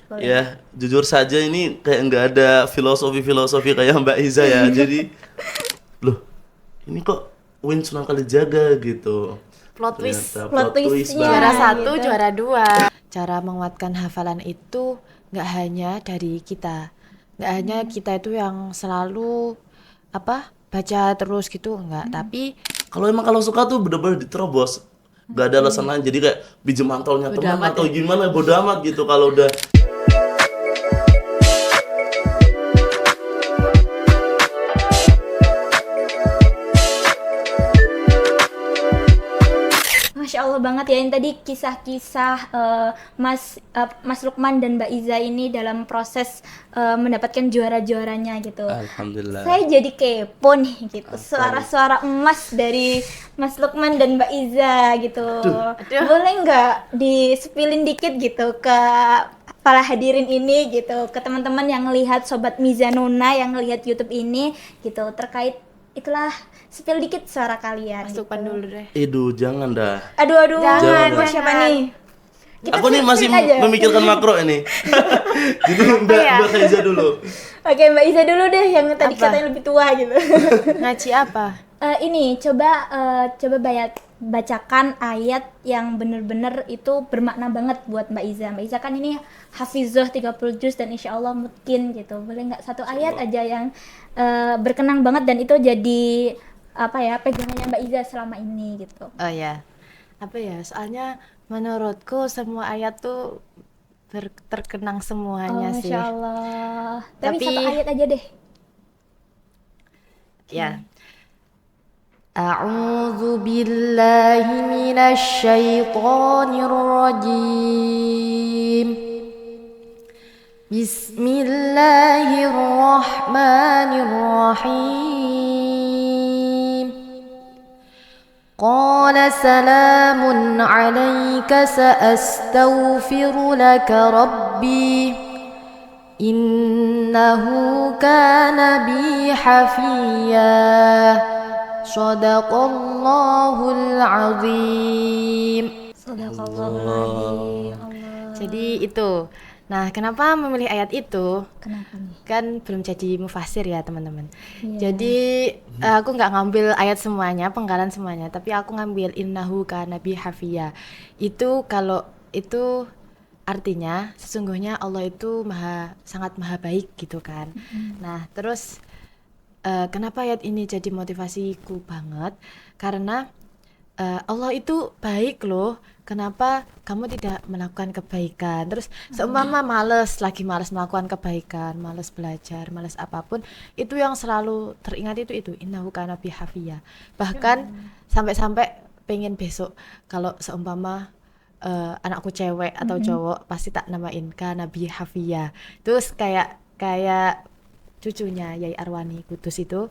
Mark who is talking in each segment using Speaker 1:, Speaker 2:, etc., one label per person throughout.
Speaker 1: Boleh.
Speaker 2: Ya, jujur saja ini kayak nggak ada filosofi kayak Mbak Iza ya. Jadi, loh, ini kok Win Sunan Kalijaga gitu.
Speaker 3: Plot twist.
Speaker 2: Ternyata
Speaker 1: Plot
Speaker 2: plot twist
Speaker 1: twistnya.
Speaker 3: Juara
Speaker 2: banget.
Speaker 3: satu,
Speaker 1: gitu.
Speaker 3: juara dua. Cara menguatkan hafalan itu nggak hanya dari kita, nggak hanya kita itu yang selalu baca terus gitu, nggak. Tapi
Speaker 2: Kalau suka tuh bener-bener diterobos. Gak ada alasan lain. Jadi kayak pinjem mantolnya
Speaker 3: Bodo
Speaker 2: teman
Speaker 3: amat
Speaker 2: atau
Speaker 3: ya.
Speaker 2: gimana, bodo amat gitu kalau udah.
Speaker 1: Masya Allah banget ya, ini tadi kisah-kisah Mas Lukman dan Mbak Iza ini dalam proses mendapatkan juara-juaranya gitu.
Speaker 2: Alhamdulillah.
Speaker 1: Saya jadi kepo nih gitu, suara-suara emas dari Mas Lukman dan Mbak Iza gitu.
Speaker 3: Aduh.
Speaker 1: Boleh nggak di-spillin dikit gitu ke para hadirin ini gitu, ke teman-teman yang ngelihat Sobat Mizanuna yang ngelihat YouTube ini gitu, terkait itulah, spill dikit suara kalian.
Speaker 3: Mas
Speaker 1: gitu.
Speaker 3: Lukman dulu deh.
Speaker 2: Aduh, jangan dah.
Speaker 1: Aduh,
Speaker 3: Jangan,
Speaker 1: buat siapa
Speaker 3: jangan.
Speaker 1: nih? Kita
Speaker 2: Aku nih masih
Speaker 1: split aja.
Speaker 2: memikirkan makro ini. Jadi Mbak Iza dulu.
Speaker 1: Oke, Mbak Iza dulu deh yang tadi
Speaker 3: Apa?
Speaker 1: katanya lebih tua gitu.
Speaker 3: Ngaji apa?
Speaker 1: Ini coba bacakan ayat yang bener-bener itu bermakna banget buat Mbak Iza. Mbak Iza kan ini hafizah 30 juz dan insya Allah mungkin gitu. Boleh nggak satu ayat aja yang berkenang banget dan itu jadi pegangannya Mbak Iza selama ini gitu.
Speaker 3: Oh ya, soalnya menurutku semua ayat tuh terkenang semuanya sih.
Speaker 1: Masya Allah. Tapi
Speaker 3: Tapi-
Speaker 1: satu ayat aja deh.
Speaker 3: Ya. A'udzu billahi minasy syaithanir rajim. Bismillahirrahmanirrahim. Qala salamun 'alaika sa'astaghfiru laka rabbi. Innahu kana bi hafiya. Shadaqallahul azim.
Speaker 1: Sadaqallahul azim. Allah.
Speaker 3: Jadi itu. Nah, kenapa memilih ayat itu?
Speaker 1: Kenapa nih?
Speaker 3: Kan belum jadi mufasir ya, teman-teman.
Speaker 1: Iya.
Speaker 3: Jadi aku nggak ngambil ayat semuanya, penggalan semuanya, tapi aku ngambil innahu kana bi hafiya. Itu kalau itu artinya sesungguhnya Allah itu sangat maha baik gitu kan. Nah, terus kenapa ayat ini jadi motivasiku banget? Karena Allah itu baik loh. Kenapa kamu tidak melakukan kebaikan? Terus seumpama males melakukan kebaikan, males belajar, males apapun, itu yang selalu teringat itu innahu kana bi hafiya. Bahkan sampai-sampai pengen besok kalau seumpama anakku cewek atau cowok pasti tak namain kana bi hafiya. Terus kayak cucunya Yai Arwani Kudus itu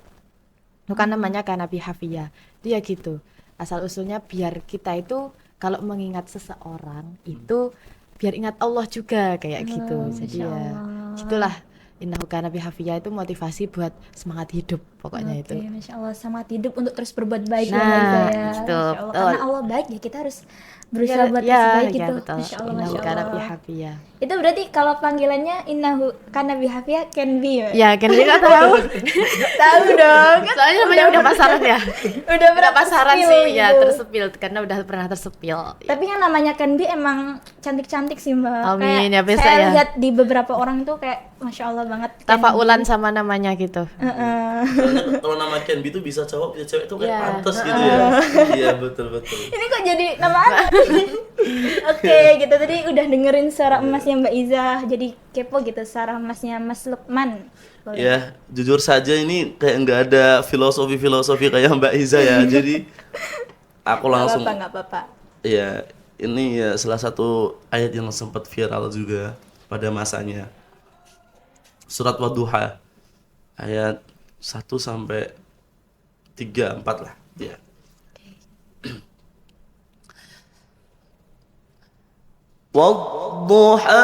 Speaker 3: bukan namanya kana bi hafiya. Dia gitu. Asal usulnya biar kita itu kalau mengingat seseorang itu biar ingat Allah juga kayak gitu. Jadi
Speaker 1: Masya
Speaker 3: ya
Speaker 1: Allah.
Speaker 3: gitulah, innahu kana bi hafiya itu motivasi buat semangat hidup pokoknya itu.
Speaker 1: Oke, Masya Allah, semangat hidup untuk terus berbuat baik ya
Speaker 3: Nah,
Speaker 1: Mbak Iza ya.
Speaker 3: gitu,
Speaker 1: Masya Allah.
Speaker 3: betul.
Speaker 1: Karena Allah baik ya, kita harus berusaha buat
Speaker 3: Ya,
Speaker 1: baik
Speaker 3: ya,
Speaker 1: gitu.
Speaker 3: betul.
Speaker 1: Masya Allah,
Speaker 3: Innahu
Speaker 1: Masya
Speaker 3: kana bi
Speaker 1: Allah.
Speaker 3: hafiya.
Speaker 1: Itu berarti kalau panggilannya innahu kana bi hafiya can be ya?
Speaker 3: Ya, kan dia tahu.
Speaker 1: Tahu dong. Kan
Speaker 3: Soalnya namanya udah pasaran ya.
Speaker 1: udah
Speaker 3: Udah pasaran
Speaker 1: tersepil
Speaker 3: sih, ya
Speaker 1: gitu.
Speaker 3: tersepil karena udah pernah tersepil.
Speaker 1: Tapi yang namanya can be emang cantik-cantik sih Mbak.
Speaker 3: Amin, ya, bisa
Speaker 1: saya
Speaker 3: ya.
Speaker 1: lihat di beberapa orang tuh kayak Masya Allah banget. Can
Speaker 3: Tafaulan sama namanya gitu.
Speaker 1: be. Heeh.
Speaker 2: Soalnya kalau nama Ken B itu bisa cowok, bisa cewek itu kayak
Speaker 3: Iya.
Speaker 2: pantas gitu ya. Iya, betul.
Speaker 1: Ini kok jadi nama anak? Oke, gitu tadi udah dengerin suara emasnya Mbak Iza, jadi kepo gitu suara emasnya Mas Lukman. Boleh.
Speaker 2: Ya, jujur saja ini kayak nggak ada filosofi kayak Mbak Iza ya. Jadi aku langsung.
Speaker 1: Nggak apa-apa.
Speaker 2: Ya, ini ya salah satu ayat yang sempat viral juga pada masanya. Surat Wadduha ayat 1 sampai 3, 4 lah. Ya. Wadduha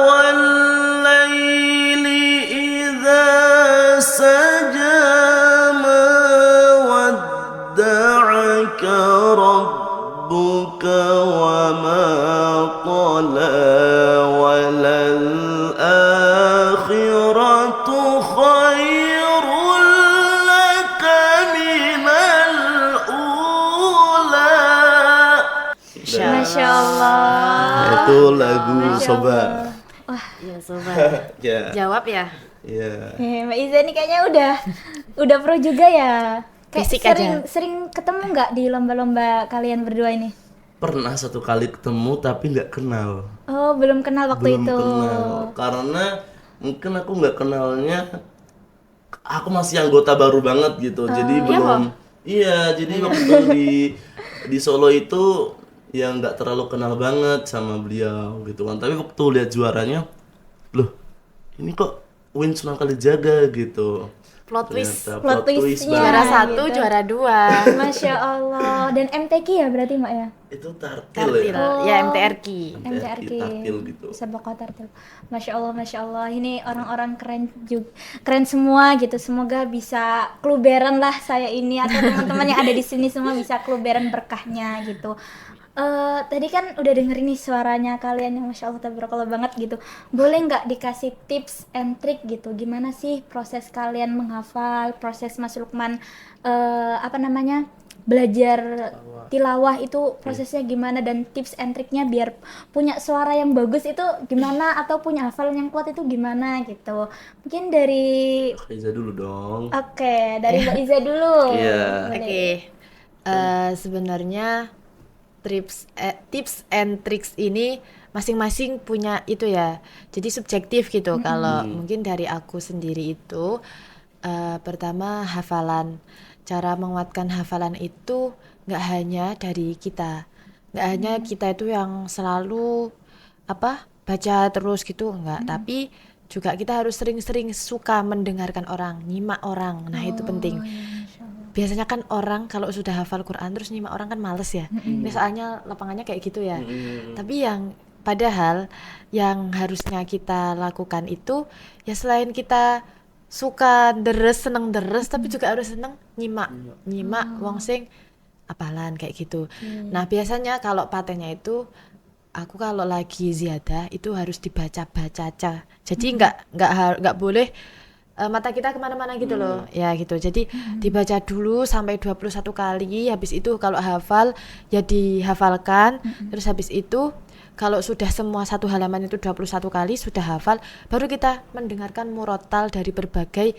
Speaker 2: wal laili idza saja ma wadda'aka rabbuka wa ma qala walal Itu lagu
Speaker 1: Masya
Speaker 2: Soba.
Speaker 1: Allah. Wah,
Speaker 3: Ya, sobat.
Speaker 2: Ya.
Speaker 3: Jawab ya.
Speaker 2: Ya.
Speaker 1: Mbak Iza ini kayaknya udah pro juga ya. Kayak
Speaker 3: Basic
Speaker 1: sering ketemu nggak di lomba-lomba kalian berdua ini?
Speaker 2: Pernah satu kali ketemu tapi nggak kenal.
Speaker 1: Oh, belum kenal waktu
Speaker 2: Belum
Speaker 1: itu.
Speaker 2: kenal. Karena mungkin aku nggak kenalnya, aku masih anggota baru banget gitu. Jadi belum. Iya, jadi waktu di Solo itu yang nggak terlalu kenal banget sama beliau gitu kan. Tapi waktu lihat juaranya, loh, ini kok Win Sunan Kalijaga gitu.
Speaker 3: Plot twist.
Speaker 2: Ternyata
Speaker 1: Plot twist-nya.
Speaker 2: banget.
Speaker 3: Juara 1,
Speaker 1: gitu.
Speaker 3: juara 2.
Speaker 1: Masya Allah. Dan MTQ ya berarti Mbak ya?
Speaker 2: Itu tartil
Speaker 3: Tartil.
Speaker 2: ya.
Speaker 3: Ya, MTRQ.
Speaker 1: MTRQ.
Speaker 2: Tartil gitu.
Speaker 1: Sabaqah tartil. Masya Allah. Ini orang-orang keren juga, keren semua gitu. Semoga bisa kluberan lah saya ini atau teman-teman yang ada di sini semua bisa kluberan berkahnya gitu. Tadi kan udah dengerin nih suaranya kalian yang Masya Allah tabarakallah banget gitu. Boleh nggak dikasih tips and trick gitu? Gimana sih proses kalian menghafal, proses Mas Lukman belajar tilawah itu prosesnya gimana, dan tips and triknya biar punya suara yang bagus itu gimana, atau punya hafalan yang kuat itu gimana gitu. Mungkin dari
Speaker 2: Iza dulu dong.
Speaker 1: dari Mbak Iza dulu.
Speaker 2: Iya.
Speaker 1: Boleh.
Speaker 3: Oke. Sebenarnya tips and tricks ini masing-masing punya itu ya. Jadi subjektif gitu. Kalau mungkin dari aku sendiri itu pertama hafalan. Cara menguatkan hafalan itu nggak hanya dari kita. Nggak hanya kita itu yang selalu baca terus gitu, enggak. Tapi juga kita harus sering-sering suka mendengarkan orang, nyimak orang. Nah, itu penting. Biasanya kan orang kalau sudah hafal Quran terus nyimak orang kan males ya. Ini soalnya lapangannya kayak gitu ya. Tapi padahal yang harusnya kita lakukan itu ya selain kita suka seneng deres, tapi juga harus seneng nyimak wong sing apalan kayak gitu. Nah, biasanya kalau patennya itu aku kalau lagi ziyadah itu harus dibaca-baca. Jadi nggak boleh mata kita kemana-mana gitu loh ya gitu. Jadi dibaca dulu sampai 21 kali, habis itu kalau hafal ya dihafalkan. Terus habis itu kalau sudah semua satu halaman itu 21 kali sudah hafal, baru kita mendengarkan murotal dari berbagai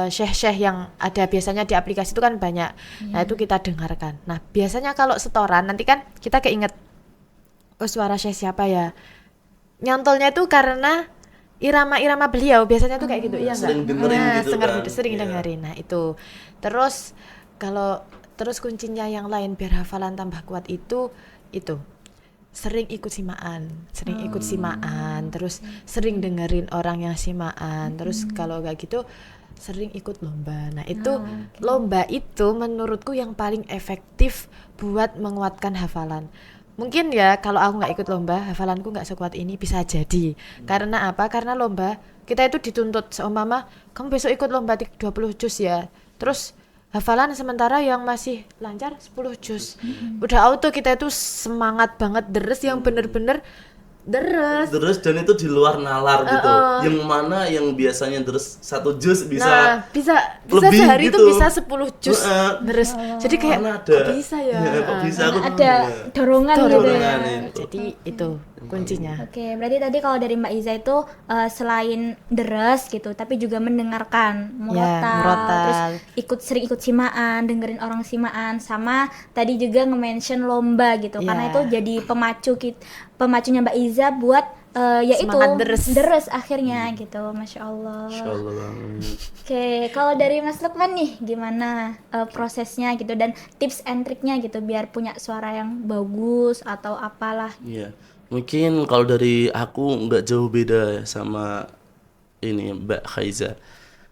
Speaker 3: syekh-syekh yang ada biasanya di aplikasi itu kan banyak. Nah, itu kita dengarkan. Nah, biasanya kalau setoran nanti kan kita keinget, oh suara syekh siapa ya, nyantolnya itu karena irama-irama beliau biasanya tuh kayak gitu. Iya enggak?
Speaker 2: Sering dengerin gitu kan.
Speaker 3: Sering
Speaker 2: Iya.
Speaker 3: dengerin. Nah, itu. Terus kuncinya yang lain biar hafalan tambah kuat itu sering ikut simaan, terus sering dengerin orang yang simaan, terus kalau enggak gitu sering ikut lomba. Nah, itu lomba itu menurutku yang paling efektif buat menguatkan hafalan. Mungkin ya kalau aku nggak ikut lomba, hafalanku nggak sekuat ini, bisa jadi. Karena apa? Karena lomba kita itu dituntut seumpama kamu besok ikut lomba 20 juz ya. Terus hafalan sementara yang masih lancar 10 juz. Udah auto kita itu semangat banget deres yang bener-bener deres.
Speaker 2: Terus dan itu di luar nalar gitu. Yang mana yang biasanya terus 1 juz bisa
Speaker 3: Nah, bisa
Speaker 2: lebih
Speaker 3: sehari
Speaker 2: gitu.
Speaker 3: itu bisa 10 juz deres. Jadi kayak
Speaker 2: Mana ada,
Speaker 3: kok bisa ya?
Speaker 2: kok bisa aku
Speaker 1: Ada dorongan gitu ya.
Speaker 2: dorongan itu.
Speaker 3: Jadi itu kuncinya.
Speaker 1: Oke, berarti tadi kalau dari Mbak Iza itu selain deres gitu, tapi juga mendengarkan murotal, terus sering ikut simaan, dengerin orang simaan, sama tadi juga nge-mention lomba gitu, karena itu jadi pemacunya Mbak Iza buat yaitu
Speaker 3: Semangat deres.
Speaker 1: akhirnya gitu. Masya Allah.
Speaker 2: Masya Allah banget.
Speaker 1: Oke, kalau dari Mas Lukman nih gimana prosesnya gitu, dan tips and triknya gitu biar punya suara yang bagus atau apalah.
Speaker 2: Iya. Mungkin kalau dari aku nggak jauh beda sama ini Mbak Khaiza.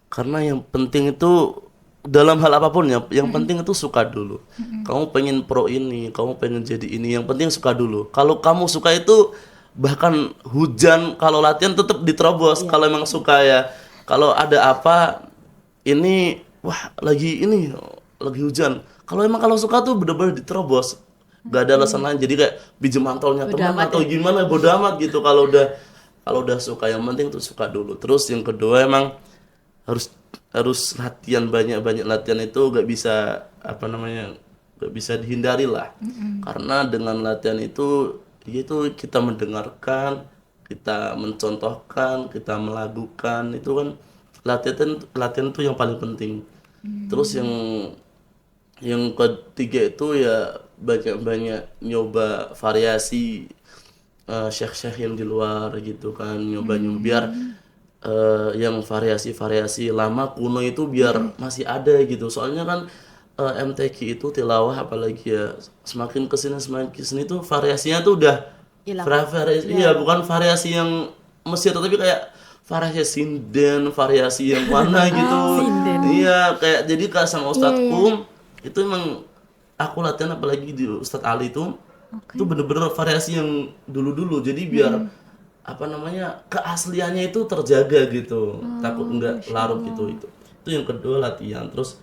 Speaker 2: Karena yang penting itu dalam hal apapun ya, yang penting itu suka dulu. Kamu pengen pro ini, kamu pengen jadi ini, yang penting suka dulu. Kalau kamu suka itu bahkan hujan kalau latihan tetap diterobos kalau emang suka ya. Kalau ada apa ini lagi hujan. Kalau suka tuh bener-bener diterobos. Gak ada alasan lain, jadi kayak pinjem mantolnya teman atau gimana bodo amat gitu. Kalau udah suka, yang penting tuh suka dulu. Terus yang kedua emang harus latihan, banyak latihan itu gak bisa gak bisa dihindari lah. Karena dengan latihan itu yaitu kita mendengarkan, kita mencontohkan, kita melakukan, itu kan latihan itu yang paling penting. Terus yang ketiga itu ya banyak-banyak nyoba variasi syekh-syekh yang di luar gitu kan, nyoba-nyoba biar yang variasi-variasi lama kuno itu biar masih ada gitu. Soalnya kan MTQ itu tilawah apalagi ya semakin kesini tuh variasinya tuh udah
Speaker 3: Hilang.
Speaker 2: variasi iya bukan variasi yang Mesir tapi kayak variasi sinden, variasi yang mana gitu. Iya, kayak jadi kak sama ustadku itu emang aku latihan apalagi di Ustadz Ali itu bener-bener variasi yang dulu-dulu. Jadi biar apa namanya keasliannya itu terjaga gitu, takut enggak larut gitu. Itu yang kedua latihan. Terus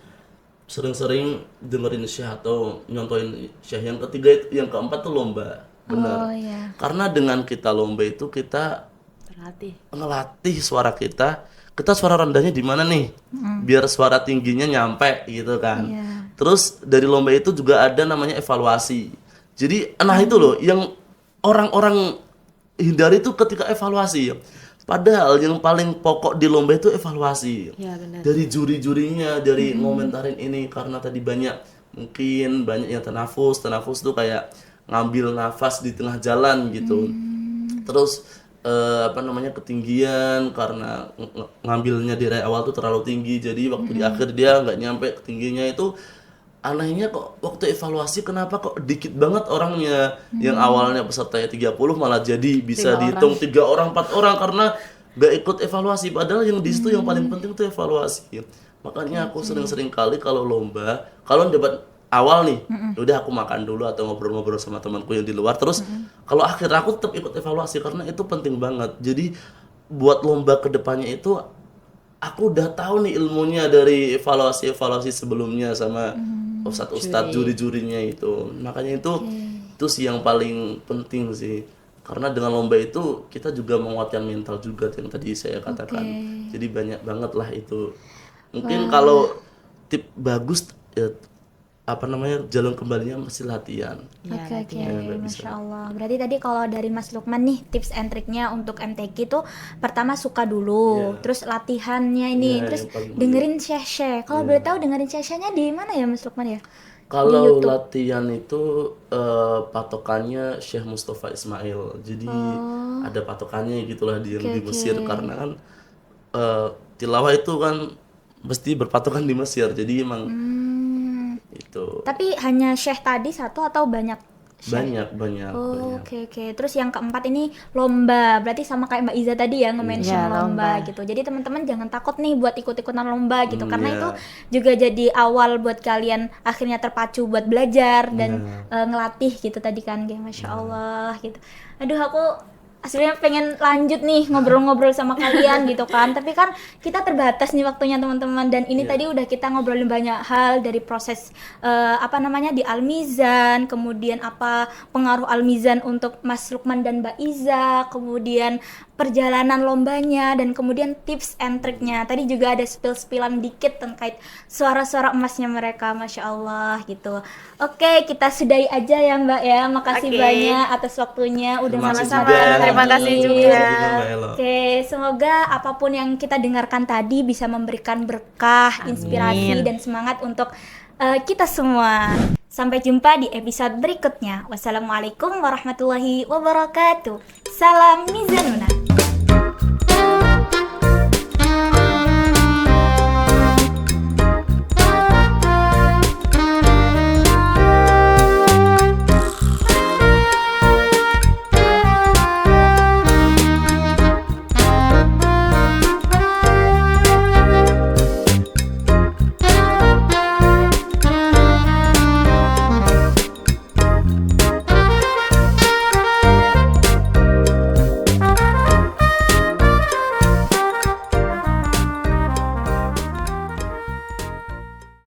Speaker 2: sering-sering dengerin syekh atau nyontohin syekh. Yang ketiga yang keempat tuh lomba. Benar.
Speaker 1: Oh ya.
Speaker 2: Karena dengan kita lomba itu kita
Speaker 3: Terlatih.
Speaker 2: ngelatih suara kita suara rendahnya di mana nih biar suara tingginya nyampe gitu kan. Terus dari lomba itu juga ada namanya evaluasi. Jadi itu loh yang orang-orang hindari itu ketika evaluasi. Padahal yang paling pokok di lomba itu evaluasi.
Speaker 3: Ya, benar.
Speaker 2: Dari juri-jurinya, dari ngomentarin ini karena tadi mungkin banyak yang tanafus tuh kayak ngambil nafas di tengah jalan gitu. Terus apa namanya ketinggian karena ngambilnya dari awal tuh terlalu tinggi, jadi waktu di akhir dia nggak nyampe ketingginya. Itu anehnya kok waktu evaluasi kenapa kok dikit banget orangnya. Yang awalnya pesertanya 30 malah jadi bisa dihitung 3 orang 4 orang karena nggak ikut evaluasi. Padahal yang di situ yang paling penting tuh evaluasi. Makanya aku sering-sering kali kalau lomba, kalau dapat awal nih, udah aku makan dulu atau ngobrol-ngobrol sama temanku yang di luar. Terus kalau akhir aku tetap ikut evaluasi karena itu penting banget. Jadi buat lomba kedepannya itu aku udah tahu nih ilmunya dari evaluasi sebelumnya sama ustadz juri-jurinya itu. Makanya itu sih yang paling penting sih. Karena dengan lomba itu kita juga menguatkan mental juga yang tadi saya katakan. Jadi banyak banget lah itu. Mungkin kalau tip bagus ya, apa namanya jalan kembalinya masih latihan.
Speaker 1: Oke,
Speaker 2: nggak
Speaker 1: Masya Allah. Berarti tadi kalau dari Mas Lukman nih tips and triknya untuk MTQ itu pertama suka dulu, terus latihannya ini, terus
Speaker 2: yang paling
Speaker 1: dengerin syekh-syekh. Kalau boleh tahu dengerin syekh-syyahnya di mana ya Mas Lukman ya?
Speaker 2: Kalau latihan itu patokannya Syekh Mustafa Ismail. Jadi ada patokannya gitulah di Mesir karena kan tilawah itu kan mesti berpatokan di Mesir. Jadi emang itu
Speaker 1: Tapi hanya syekh tadi satu atau banyak syekh?
Speaker 2: banyak.
Speaker 1: Oke. Terus yang keempat ini lomba. Berarti sama kayak Mbak Iza tadi ya nge-mention
Speaker 3: Iya,
Speaker 1: lomba gitu. Jadi teman-teman jangan takut nih buat ikut-ikutan lomba gitu karena itu juga jadi awal buat kalian akhirnya terpacu buat belajar dan ngelatih gitu tadi kan. Masya Allah gitu. Aduh aku aslinya pengen lanjut nih ngobrol-ngobrol sama kalian gitu kan, tapi kan kita terbatas nih waktunya teman-teman. Dan ini tadi udah kita ngobrolin banyak hal dari proses apa namanya di Al-Mizan, kemudian apa pengaruh Al-Mizan untuk Mas Lukman dan Mbak Iza, kemudian perjalanan lombanya, dan kemudian tips and triknya. Tadi juga ada spill-spillan dikit terkait suara-suara emasnya mereka, Masya Allah gitu. Oke, kita sudahi aja ya Mbak ya. Makasih banyak atas waktunya udah sama-sama.
Speaker 3: Terima kasih juga.
Speaker 1: Oke, semoga apapun yang kita dengarkan tadi bisa memberikan berkah, inspirasi dan semangat untuk kita semua. Sampai jumpa di episode berikutnya. Wassalamualaikum warahmatullahi wabarakatuh. Salam Mizanuna.